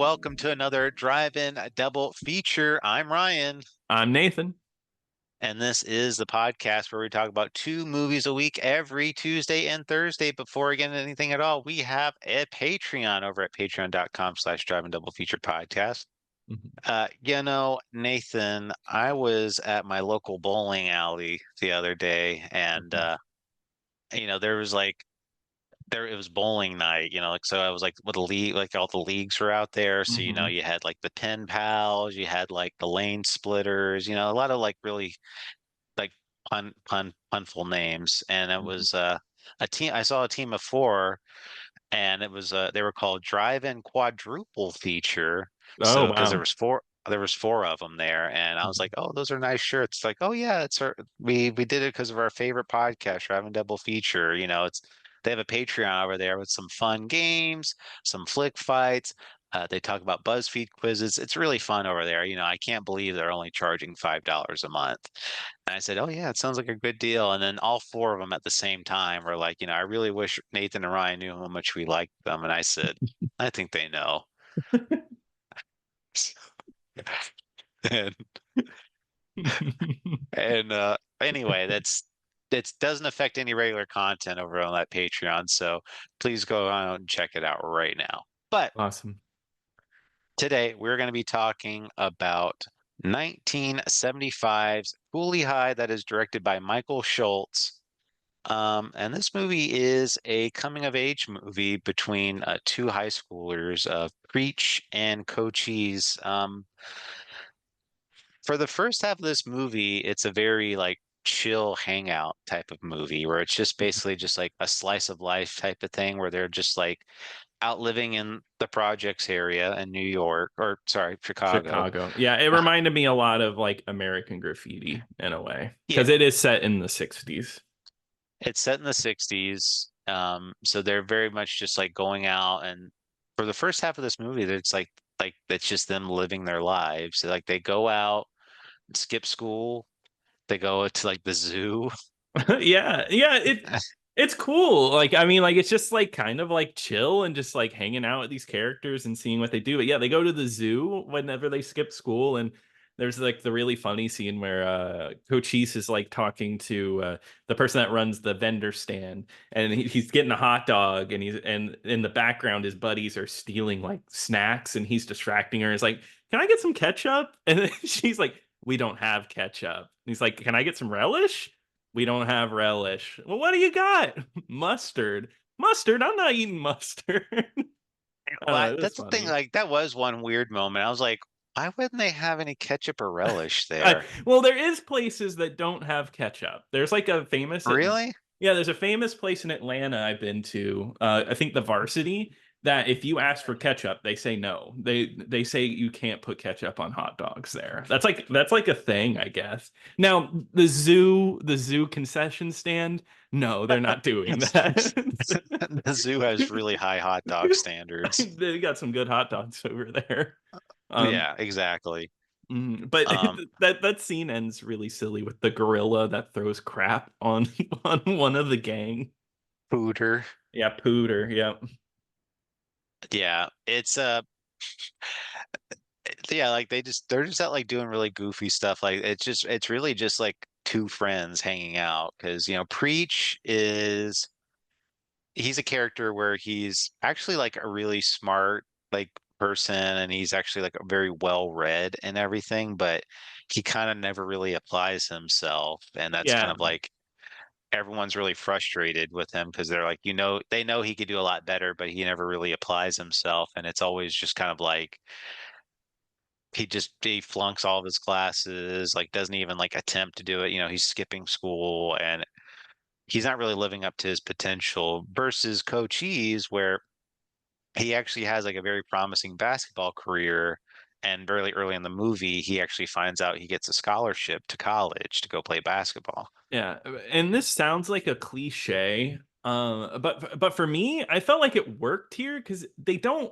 welcome to another Drive-In Double Feature. I'm Ryan, I'm Nathan. and this is the podcast where we talk about two movies a week every Tuesday and Thursday. Before we get into anything at all, we have a Patreon over at patreon.com/Drive-In Double Feature podcast. Mhm. Nathan, I was at my local bowling alley the other day, and Mhm. there was like there it was bowling night, like so I was like with the league, like all the leagues were out there. So, Mhm. you had like the pen pals, you had like the lane splitters, a lot of like really like punful names. And it Mhm. was a team. I saw a team of four, and it was they were called Drive-In Quadruple Feature. Oh So because wow. there was four of them there, and I was Mhm. like, oh, those are nice shirts. Like, oh yeah, it's our we did it because of our favorite podcast, Drive-In Double Feature. It's they have a Patreon over there with some fun games, some flick fights. They talk about BuzzFeed quizzes. It's really fun over there. I can't believe they're only charging $5 a month. And I said, "Oh yeah, it sounds like a good deal." And then all four of them at the same time were like, "I really wish Nathan and Ryan knew how much we liked them." And I said, "I think they know." And anyway, that doesn't affect any regular content over on that Patreon. So please go on and check it out right now. But Awesome. today we're going to be talking about 1975's Cooley High, that is directed by Michael Schultz. And this movie is a coming of age movie between two high schoolers, Preach and Cochise. For the first half of this movie, it's a very like chill hangout type of movie where it's just basically just like a slice of life type of thing where they're just like out living in the projects area in New York, or sorry, Chicago. Chicago. Yeah, it Uh, reminded me a lot of like American Graffiti in a way yeah, because it is set in the 60s. it's set in the 60s. So they're very much just like going out, and for the first half of this movie, it's like it's just them living their lives. Like they go out, skip school, they go to like the zoo. Yeah, yeah, it's cool. Like I mean like it's just like kind of like chill and just like hanging out with these characters and seeing what they do. But yeah, they go to the zoo whenever they skip school and there's like the really funny scene where Cochise is like talking to the person that runs the vendor stand and he's getting a hot dog and in the background his buddies are stealing like snacks and he's distracting her. It's like, "Can I get some ketchup?" And then she's like, "We don't have ketchup." And he's like, "Can I get some relish?" "We don't have relish." "Well, what do you got?" "Mustard." "Mustard? I'm not eating mustard." I don't Well, know. It was that's the thing. funny. Like that was one weird moment. I was like, why wouldn't they have any ketchup or relish there? Well, there is places that don't have ketchup. There's like a famous, Really? yeah, there's a famous place in Atlanta I've been to. I think the Varsity. That if you ask for ketchup, they say no. They say you can't put ketchup on hot dogs there. That's like a thing, I guess. Now the zoo concession stand, no, they're not doing that. The zoo has really high hot dog standards. They got some good hot dogs over there. Um, Yeah, exactly. but Um, that scene ends really silly with the gorilla that throws crap on on one of the gang. Pooter. Yeah, Pooter. Yeah. Yeah, it's yeah, like they're just out like doing really goofy stuff. Like it's really just like two friends hanging out because Preach is he's a character where he's actually like a really smart like person, and he's actually like very well read and everything, but he kind of never really applies himself, and that's kind Yeah. of like everyone's really frustrated with him because they're like, they know he could do a lot better, but he never really applies himself, and it's always just kind of like he flunks all of his classes, like doesn't even like attempt to do it. He's skipping school, and he's not really living up to his potential versus Coach E's, where he actually has like a very promising basketball career. And very early in the movie, he actually finds out he gets a scholarship to college to go play basketball. Yeah. And this sounds like a cliche. But for me, I felt like it worked here because they don't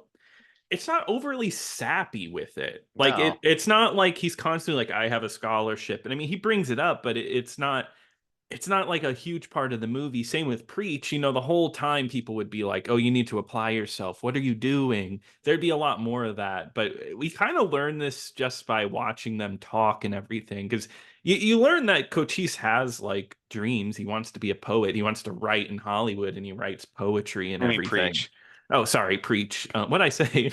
it's not overly sappy with it. Like No. it's not like he's constantly like, "I have a scholarship." And I mean he brings it up, but it's not it's not like a huge part of the movie. Same with Preach. The whole time people would be like, "Oh, you need to apply yourself. What are you doing?" There'd be a lot more of that. But we kind of learn this just by watching them talk and everything. Because you learn that Cochise has like dreams. He wants to be a poet. He wants to write in Hollywood, and he writes poetry and I mean, everything. preach. Oh, sorry, Preach. What'd I say?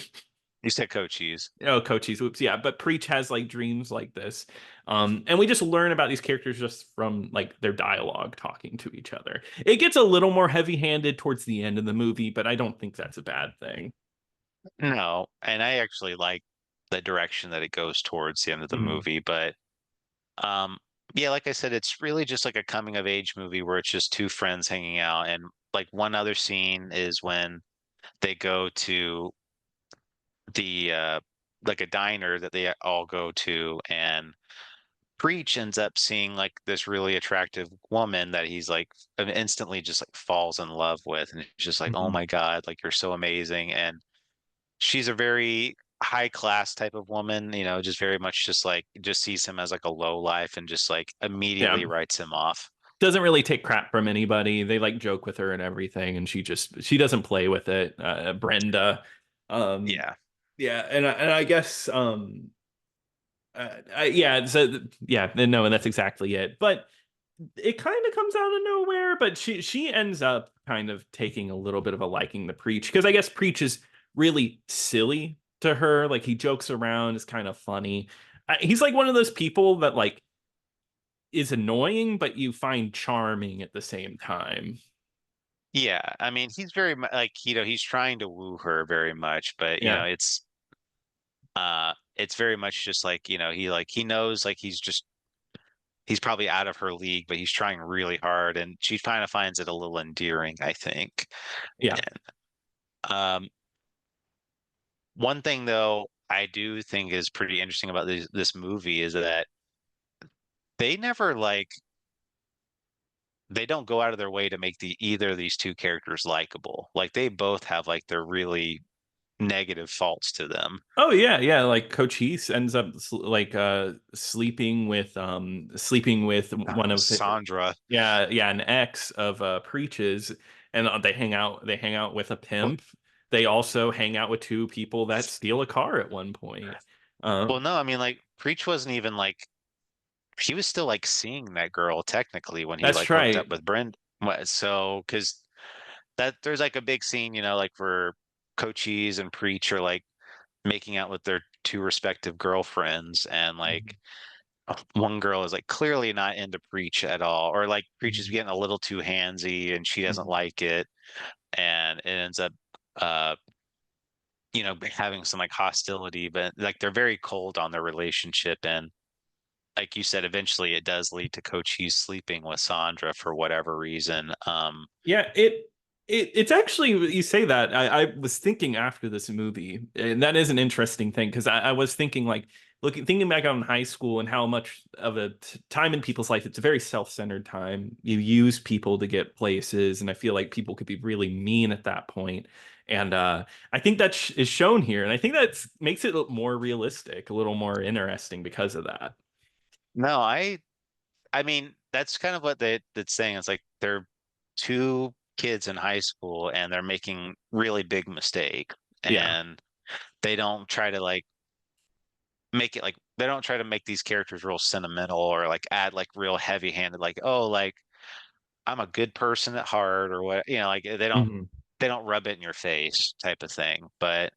You said Cochise. Oh, Cochise, whoops, yeah. But Preach has like dreams like this. And we just learn about these characters just from like their dialogue talking to each other. It gets a little more heavy-handed towards the end of the movie, but I don't think that's a bad thing. No, and I actually like the direction that it goes towards the end of the Mhm. movie, but um yeah, like I said, it's really just like a coming of age movie where it's just two friends hanging out. And like one other scene is when they go to the like a diner that they all go to, and Preach ends up seeing like this really attractive woman that he's like instantly just like falls in love with, and it's just like, oh Mhm. my God, like you're so amazing. And she's a very high class type of woman, just very much just like just sees him as like a low life and just like Yeah. immediately writes him off. Doesn't really take crap from anybody. They like joke with her and everything, and she doesn't play with it. Brenda. Um, Yeah. yeah, and I guess yeah, so yeah, no, and that's exactly it. But it kind of comes out of nowhere, but she ends up kind of taking a little bit of a liking to Preach, because I guess Preach is really silly to her. Like he jokes around, is kind of funny. He's like one of those people that like is annoying, but you find charming at the same time. Yeah. I mean, he's very much like, he's trying to woo her very much, but Yeah, it's very much just like, he knows like he's probably out of her league, but he's trying really hard, and she kind of finds it a little endearing, I think. yeah. Um, one thing though, I do think is pretty interesting about this movie is that they never like they don't go out of their way to make either of these two characters likable. Like they both have like their really negative faults to them. Oh yeah, yeah. Like Coach Heath ends up like sleeping with one of Sandra. yeah, yeah, an ex of Preach's, and they hang out with a Well, pimp. They also hang out with two people that steal a car at one point. well, Um, no, I mean like Preach wasn't even like he was still like seeing that girl technically when he that's like hooked up right. with Brenda. So, because that there's like a big scene, like where Cochise and Preach are like making out with their two respective girlfriends, and like Mhm, one girl is like clearly not into Preach at all, or like Preach is mhm, getting a little too handsy and she doesn't mhm. like it, and it ends up uh having some like hostility, but like they're very cold on their relationship. And like you said, eventually it does lead to Cochise sleeping with Sandra for whatever reason. Yeah, it's actually you say that. I was thinking after this movie, and that is an interesting thing because I was thinking like thinking back on high school and how much of a time in people's life, it's a very self-centered time. You use people to get places, and I feel like people could be really mean at that point. And I think that is shown here, and I think that makes it more realistic, a little more interesting because of that. no, I mean, that's kind of what that's saying. It's like they're two kids in high school and they're making really big mistake, Yeah. and they don't try to like make it like they don't try to make these characters real sentimental or like add like real heavy-handed like, oh, like I'm a good person at heart or what, like Hmm. they don't rub it in your face type of thing. But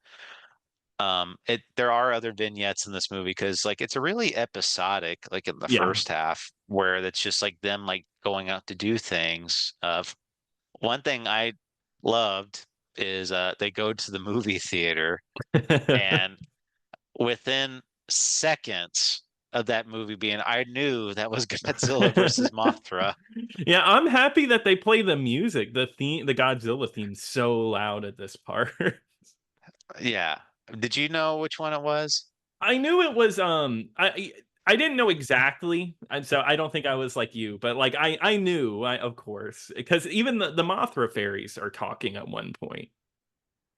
there are other vignettes in this movie because like it's a really episodic, like in the Yeah. first half, where it's just like them like going out to do things. One thing I loved is they go to the movie theater, and within seconds of that movie being, I knew that was Godzilla versus Mothra. Yeah, I'm happy that they play the music, the Godzilla theme so loud at this part. Yeah. Did you know which one it was? I knew it was I didn't know exactly, and so I don't think I was like you, but like I knew, of course, because even the Mothra fairies are talking at one point.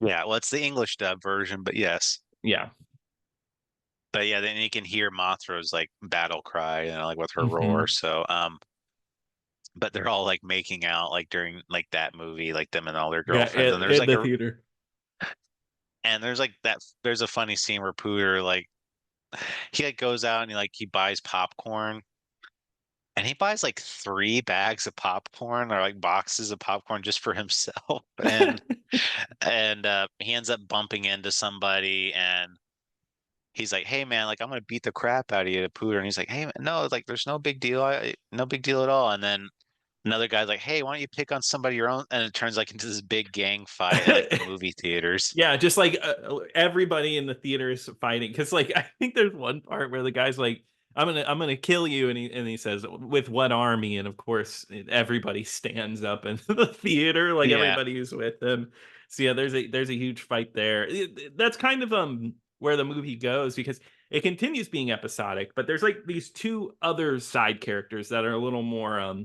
Yeah, well, it's the English dub version, but yes. Yeah. But yeah, then you can hear Mothra's like battle cry, like with her roar. Hmm. So, but they're all like making out like during like that movie, like them and all their Yeah, girlfriends. And there's in like the a theater. and there's like that there's a funny scene where Pooter like he like goes out and he buys popcorn and he buys like 3 bags of popcorn or like boxes of popcorn just for himself. And he ends up bumping into somebody and he's like, "Hey man, like I'm gonna beat the crap out of you, Pooter." And he's like, "Hey man, no, like there's no big deal, no big deal at all." And then another guy's like, "Hey, why don't you pick on somebody your own?" And it turns like into this big gang fight at like the movie theaters. Yeah, just like everybody in the theater is fighting because like I think there's one part where the guy's like, I'm gonna kill you," and he says, "With what army?" And of course, everybody stands up in the theater, like Yeah, everybody who's with him. So yeah, there's a huge fight there. That's kind of where the movie goes because it continues being episodic, but there's like these two other side characters that are a little more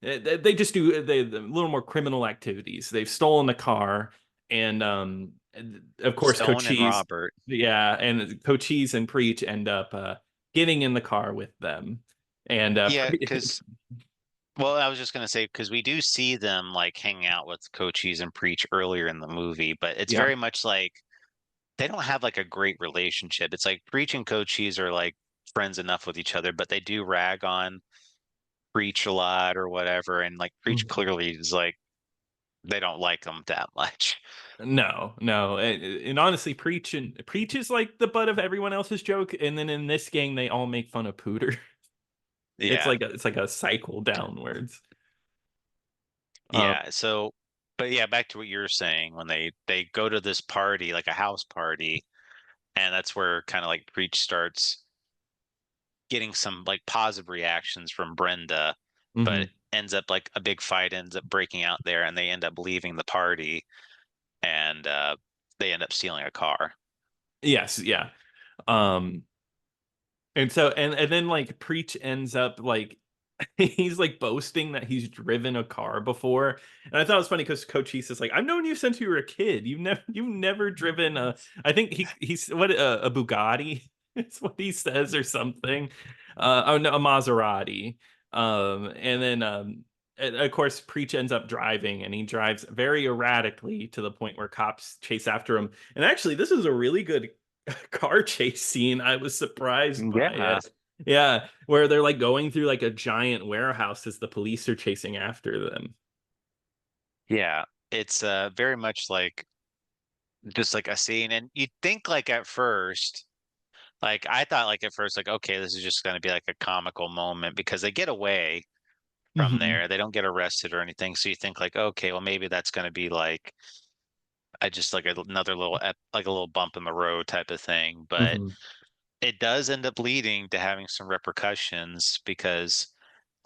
they just do a little more criminal activities. They've stolen a car and of course, Stone and Cochise, Robert. yeah, and Cochise and Preach end up getting in the car with them, and Yeah, because well, I was just gonna say because we do see them like hang out with Cochise and Preach earlier in the movie, but it's yeah, very much like they don't have like a great relationship. It's like Preach and Cochise are like friends enough with each other, but they do rag on Preach a lot or whatever, and like Preach Mhm. clearly is like they don't like him that much. No, no, and honestly, Preach is like the butt of everyone else's joke, and then in this gang, they all make fun of Pooter. Yeah. It's like a cycle downwards. Um, Yeah. So, but yeah, back to what you were saying when they go to this party, like a house party, and that's where kind of like Preach starts getting some like positive reactions from Brenda, but mhm. ends up like a big fight ends up breaking out there, and they end up leaving the party, and they end up stealing a car. Yes, yeah. Um, And so and then like Preach ends up like he's like boasting that he's driven a car before. And I thought it was funny because Cochise is like, I've known you since you were a kid. You've never driven a I think he's what a Bugatti is what he says or something. Oh no, a Maserati. And then and of course Preach ends up driving and he drives very erratically to the point where cops chase after him. And actually this is a really good car chase scene. I was surprised by Yeah. it. Yeah, where they're like going through like a giant warehouse as the police are chasing after them. Yeah. It's very much like just like a scene. And you'd think like at first, like I thought like at first, like, okay, this is just gonna be like a comical moment because they get away from Hmm. there. They don't get arrested or anything. So you think like, okay, well maybe that's gonna be like I just like another little like a little bump in the road type of thing. But Hmm. it does end up leading to having some repercussions because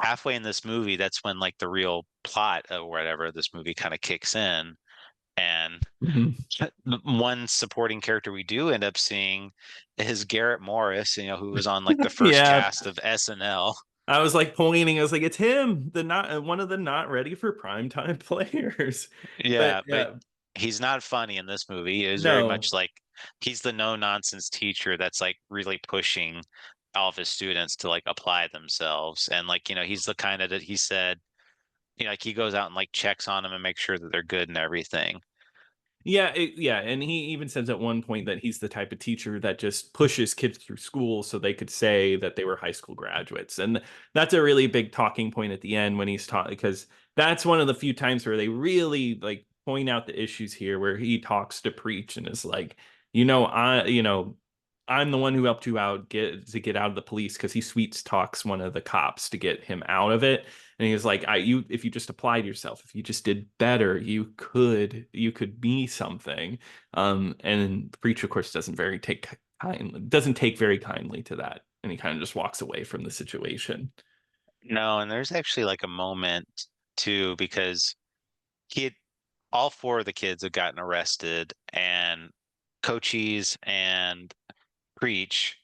halfway in this movie, that's when like the real plot of whatever this movie kind of kicks in. And Hmm. one supporting character we do end up seeing is Garrett Morris, who was on like the first Yeah, cast of SNL. I was like pointing. I was like, it's him, the not one of the not ready for primetime players. But Yeah, but yeah, he's not funny in this movie. He is very no, much like he's the no nonsense teacher that's like really pushing all of his students to like apply themselves. And like, he's the kind of that he said, like he goes out and like checks on them and makes sure that they're good and everything. yeah, yeah, and he even says at one point that he's the type of teacher that just pushes kids through school so they could say that they were high school graduates, and that's a really big talking point at the end when he's taught because that's one of the few times where they really like point out the issues here, where he talks to Preach and is like, I'm the one who helped you out get out of the police because he sweet talks one of the cops to get him out of it. And he was like, if you just applied yourself, if you just did better, you could be something. And the preacher, of course, doesn't take very kindly to that. And he kind of just walks away from the situation. No, and there's actually like a moment too, because he had all 4 of the kids had gotten arrested and Cochise and Preach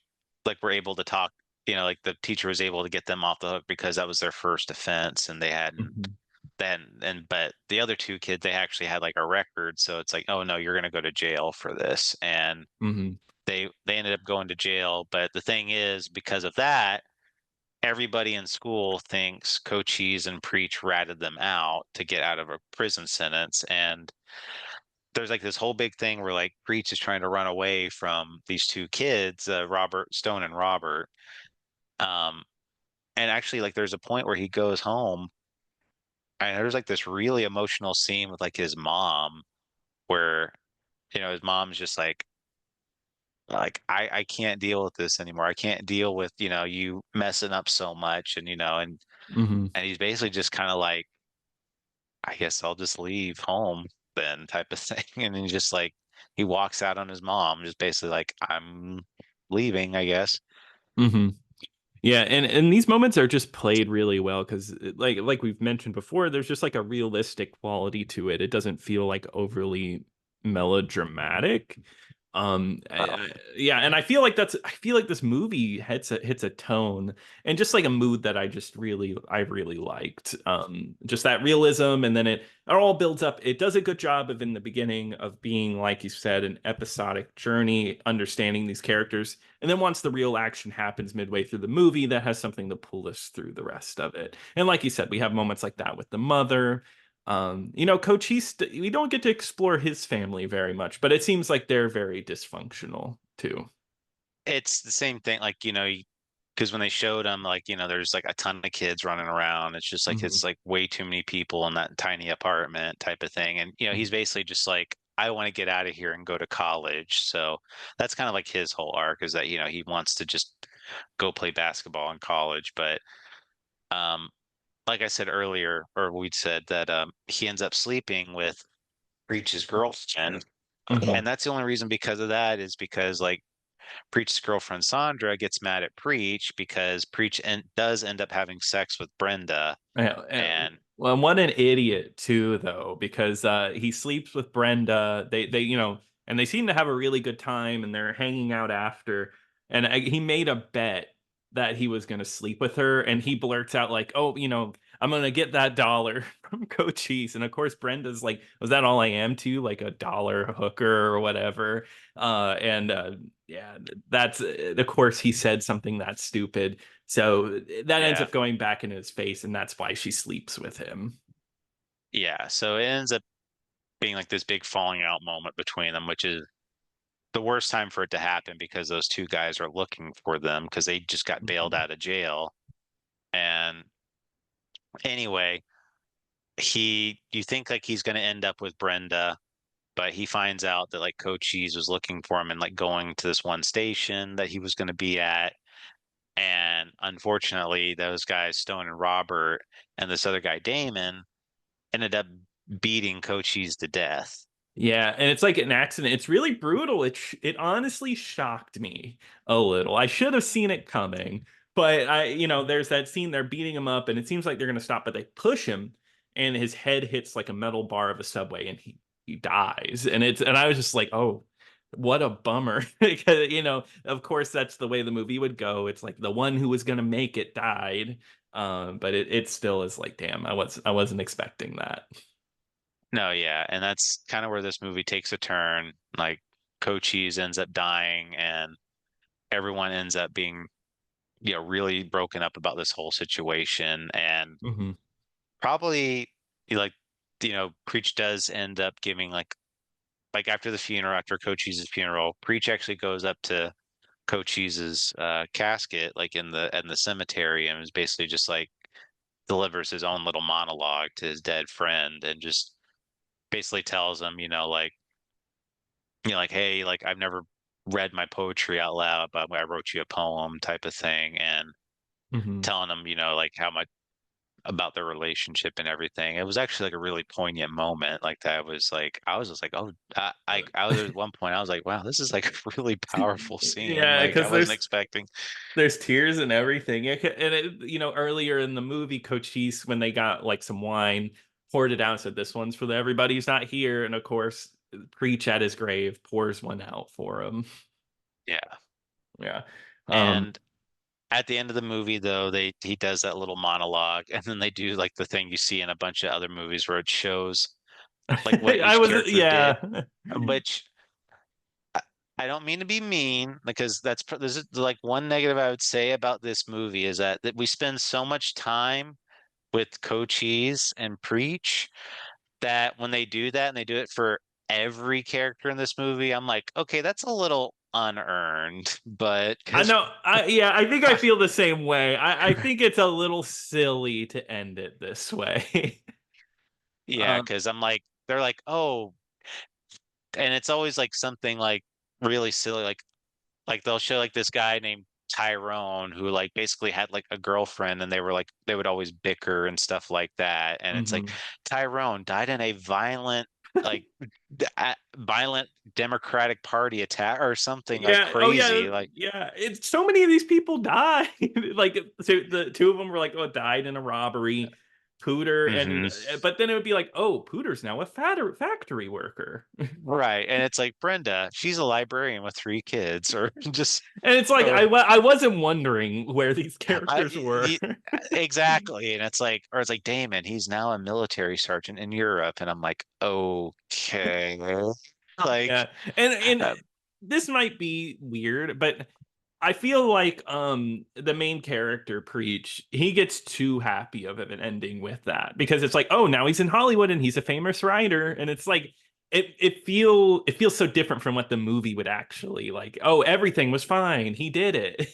like were able to talk, like the teacher was able to get them off the hook because that was their first offense and they hadn't Mhm. then and but the other 2 kids they actually had like a record, so it's like, oh no, you're gonna go to jail for this. And Mhm. they ended up going to jail, but the thing is because of that everybody in school thinks Cochise and Preach ratted them out to get out of a prison sentence. And there's like this whole big thing where like Preach is trying to run away from these two kids, Robert Stone and Robert. Um, and actually, like, there's a point where he goes home, and there's like this really emotional scene with like his mom, where his mom's just like I can't deal with this anymore. I can't deal with you messing up so much, and Hmm. and he's basically just kind of like, I guess I'll just leave home then, type of thing. And then he just like he walks out on his mom, just basically like, I'm leaving, I guess. Hmm. Yeah, and these moments are just played really well because like we've mentioned before, there's just like a realistic quality to it. It doesn't feel like overly melodramatic. Oh, Yeah, and I feel like this movie hits a tone and just like a mood that I really liked. Just that realism, and then it all builds up. It does a good job of in the beginning of being, like you said, an episodic journey, understanding these characters. And then once the real action happens midway through the movie, that has something to pull us through the rest of it. And like you said, we have moments like that with the mother. Coach East, we don't get to explore his family very much, but it seems like they're very dysfunctional too. it's the same thing, like, because when they showed him, like, there's like a ton of kids running around. It's just like Hmm. it's like way too many people in that tiny apartment, type of thing. And he's basically just like, I want to get out of here and go to college. So that's kind of like his whole arc, is that he wants to just go play basketball in college. But um like I said earlier, or we'd said that he ends up sleeping with Preach's girlfriend. Hmm. And that's the only reason, because of that, is because like Preach's girlfriend Sandra gets mad at Preach because does end up having sex with Brenda. Yeah, And well, what an idiot too, though, because he sleeps with Brenda. And they seem to have a really good time, and they're hanging out after. And he made a bet that he was going to sleep with her, and he blurts out like, "Oh, I'm going to get that dollar from Cochise." And of course, Brenda's like, "Was that all I am to like a dollar hooker or whatever?" And Yeah, that's of course he said something that stupid, so that ends yeah, up going back in his face, and that's why she sleeps with him. yeah. So it ends up being like this big falling out moment between them, which is the worst time for it to happen, because those two guys are looking for them because they just got bailed Mhm. out of jail. And anyway, you think like he's going to end up with Brenda, but he finds out that like Cochise was looking for him and like going to this one station that he was going to be at. And unfortunately, those guys, Stone and Robert, and this other guy, Damon, ended up beating Cochise to death. Yeah, and it's like an accident. It's really brutal. It honestly shocked me a little. I should have seen it coming, but there's that scene they're beating him up, and it seems like they're gonna stop, but they push him, and his head hits like a metal bar of a subway, and he dies. And I was just like, oh, what a bummer. Because of course, that's the way the movie would go. It's like the one who was gonna make it died. But it still is like, damn, I wasn't expecting that. No, yeah, and that's kind of where this movie takes a turn. Like Cochise ends up dying, and everyone ends up being, really broken up about this whole situation. And Hmm. probably, like, Preach does end up giving like after the funeral, after Cochise's funeral, Preach actually goes up to Cochise's casket, like in the cemetery, and is basically just like delivers his own little monologue to his dead friend, and just basically tells him, like, hey, like, I've never read my poetry out loud, but I wrote you a poem, type of thing. And Hmm. telling him, like, how much about their relationship and everything. It was actually like a really poignant moment. Like, that was like, I was just like, oh, I was at one point, I was like, wow, this is like a really powerful scene. Yeah, Like, I because wasn't expecting. there's tears and everything. Earlier in the movie, Cochise, when they got like some wine, poured it out and said, "This one's for the everybody who's not here." And of course, Preach at his grave pours one out for him. Yeah. Yeah. Um, And at the end of the movie, though, he does that little monologue, and then they do like the thing you see in a bunch of other movies where it shows like what I each was, character did, yeah. which I don't mean to be mean because this is like one negative I would say about this movie is that we spend so much time with Cochise and Preach that when they do that and they do it for every character in this movie, I'm like, okay, that's a little unearned, but I because know. Yeah, I think I feel the same way. I think it's a little silly to end it this way. yeah, um, because I'm like, they're like, oh, and it's always like something like really silly, like they'll show like this guy named Tyrone who like basically had like a girlfriend and they were like they would always bicker and stuff like that. And it's like mhm. Tyrone died in a violent like violent Democratic Party attack or something like Yeah. Oh, yeah. crazy. Like Yeah. It's so many of these people died. Like, so the two of them were like, oh, died in a robbery. Pooter and hmm but then it would be like, oh, Pooter's now a factory worker. right. And it's like Brenda, she's a librarian with three kids or just And it's like or I wasn't wondering where these I characters were. exactly. And it's like, or it's like Damon, he's now a military sergeant in Europe. And I'm like, okay. Like, Yeah. And uh, this might be weird, but I feel like the main character Preach, he gets too happy of an ending with that because it's like, oh, now he's in Hollywood and he's a famous writer, and it's like it feels so different from what the movie would actually like. Oh, everything was fine. He did it.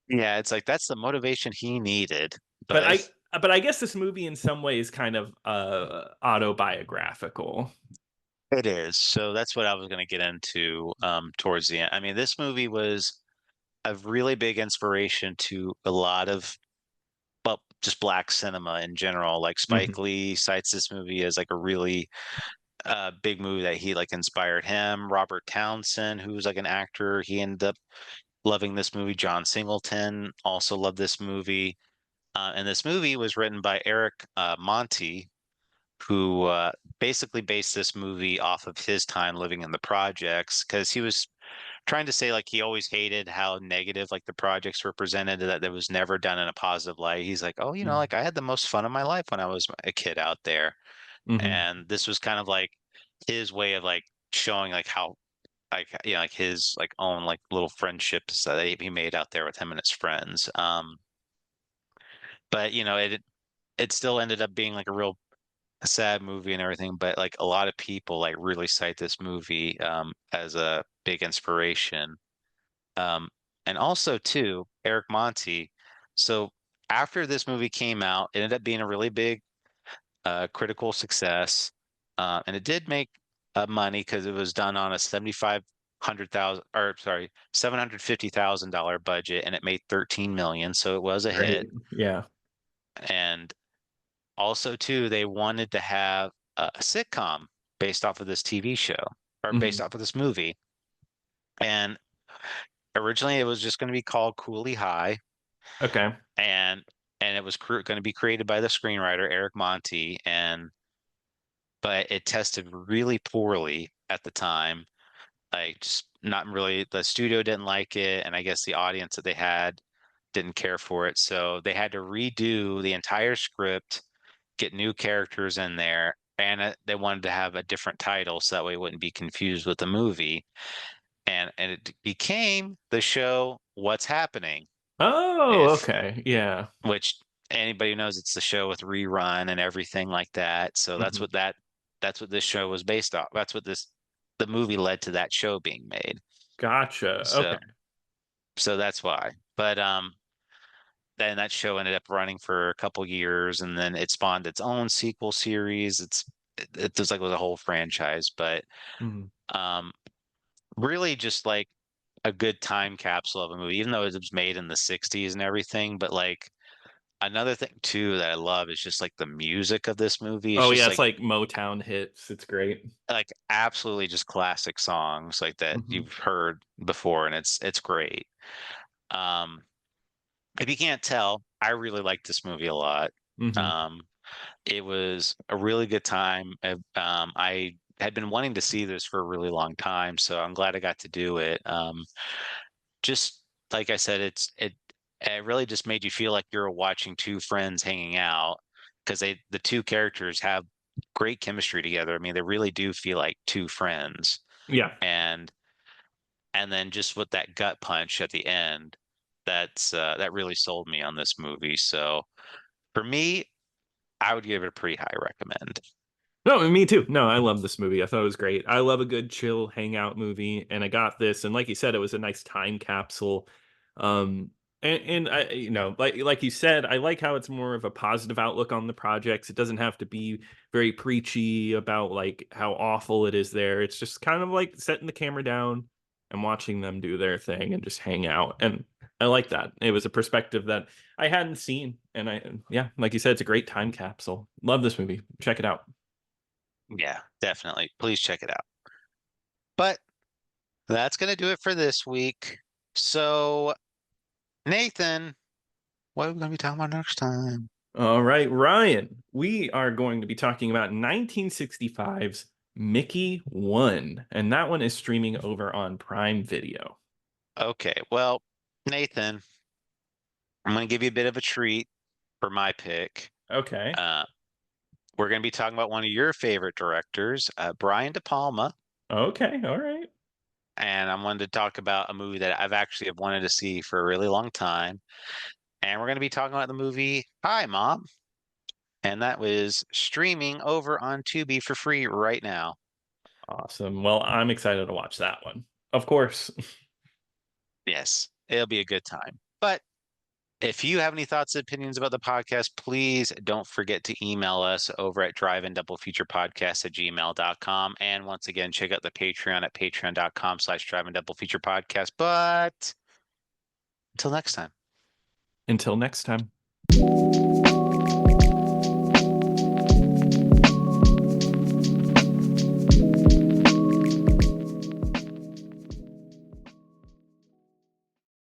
yeah, it's like that's the motivation he needed. But But I guess this movie in some ways kind of autobiographical. it is. So that's what I was going to get into towards the end. I mean, this movie was a really big inspiration to a lot of well, just black cinema in general. Like Spike Hmm. Lee cites this movie as like a really big movie that he like inspired him. Robert Townsend, who's like an actor, he ended up loving this movie. John Singleton also loved this movie. And this movie was written by Eric Monty, who basically based this movie off of his time living in the projects because he was trying to say like he always hated how negative like the projects were presented that was never done in a positive light. He's like, oh, like I had the most fun of my life when I was a kid out there. Hmm. And this was kind of like his way of like showing like how like like his like own like little friendships that he made out there with him and his friends. But it still ended up being like a real sad movie and everything, but like a lot of people like really cite this movie as a big inspiration. Um, and also too, Eric Monty. So after this movie came out, it ended up being a really big critical success, and it did make money because it was done on a 7,500,000 or sorry, $750,000 budget, and it made 13 million, so it was a hit. Great. Yeah. And also too, they wanted to have a sitcom based off of this TV show or based Hmm. off of this movie, and originally it was just going to be called Cooley High, Okay. and it was going to be created by the screenwriter Eric Monty, and but it tested really poorly at the time. Like just not really the studio didn't like it, and I guess the audience that they had didn't care for it. So they had to redo the entire script, get new characters in there, and they wanted to have a different title so that way it wouldn't be confused with the movie. And it became the show What's Happening? Oh, If okay. Yeah. which anybody knows it's the show with rerun and everything like that. So Hmm. that's what this show was based off. That's what the movie led to that show being made. Gotcha. So Okay. that's why. But then that show ended up running for a couple years and then it spawned its own sequel series. It was like with a whole franchise, but Hmm. um really just like a good time capsule of a movie, even though it was made in the 60s and everything. But like another thing too that I love is just like the music of this movie. It's Oh, yeah, just it's like Motown hits. It's great. like absolutely just classic songs like that Hmm. you've heard before, and it's great. Um, if you can't tell, I really like this movie a lot. Hmm. Um, it was a really good time. I had been wanting to see this for a really long time, so I'm glad I got to do it. Just like I said, it really just made you feel like you're watching two friends hanging out because the two characters have great chemistry together. I mean, they really do feel like two friends. Yeah. And and then just with that gut punch at the end, that really sold me on this movie. So for me, I would give it a pretty high recommend. No, me too. No, I love this movie. I thought it was great. I love a good chill hangout movie, and I got this. And like you said, it was a nice time capsule. Um, and I, like you said, I like how it's more of a positive outlook on the projects. It doesn't have to be very preachy about like how awful it is there. It's just kind of like setting the camera down and watching them do their thing and just hang out. And I like that. It was a perspective that I hadn't seen. And yeah, like you said, it's a great time capsule. Love this movie. Check it out. Yeah, definitely. Please check it out. But that's going to do it for this week. So, Nathan, what are we going to be talking about next time? All right, Ryan, we are going to be talking about 1965's Mickey 1, and that one is streaming over on Prime Video. Okay, well, Nathan, I'm going to give you a bit of a treat for my pick. Okay. Uh, we're going to be talking about one of your favorite directors, Brian De Palma, Okay, all right. and I'm wanting to talk about a movie that I've actually have wanted to see for a really long time. And we're going to be talking about the movie Hi, Mom, and that was streaming over on Tubi for free right now. Awesome. Well, I'm excited to watch that one. Of course. Yes, it'll be a good time. But if you have any thoughts and opinions about the podcast, please don't forget to email us over at driveanddoubleFeaturePodcast@gmail.com. And once again, check out the Patreon at patreon.com/driveanddoubleFeaturePodcast. But until next time. Until next time.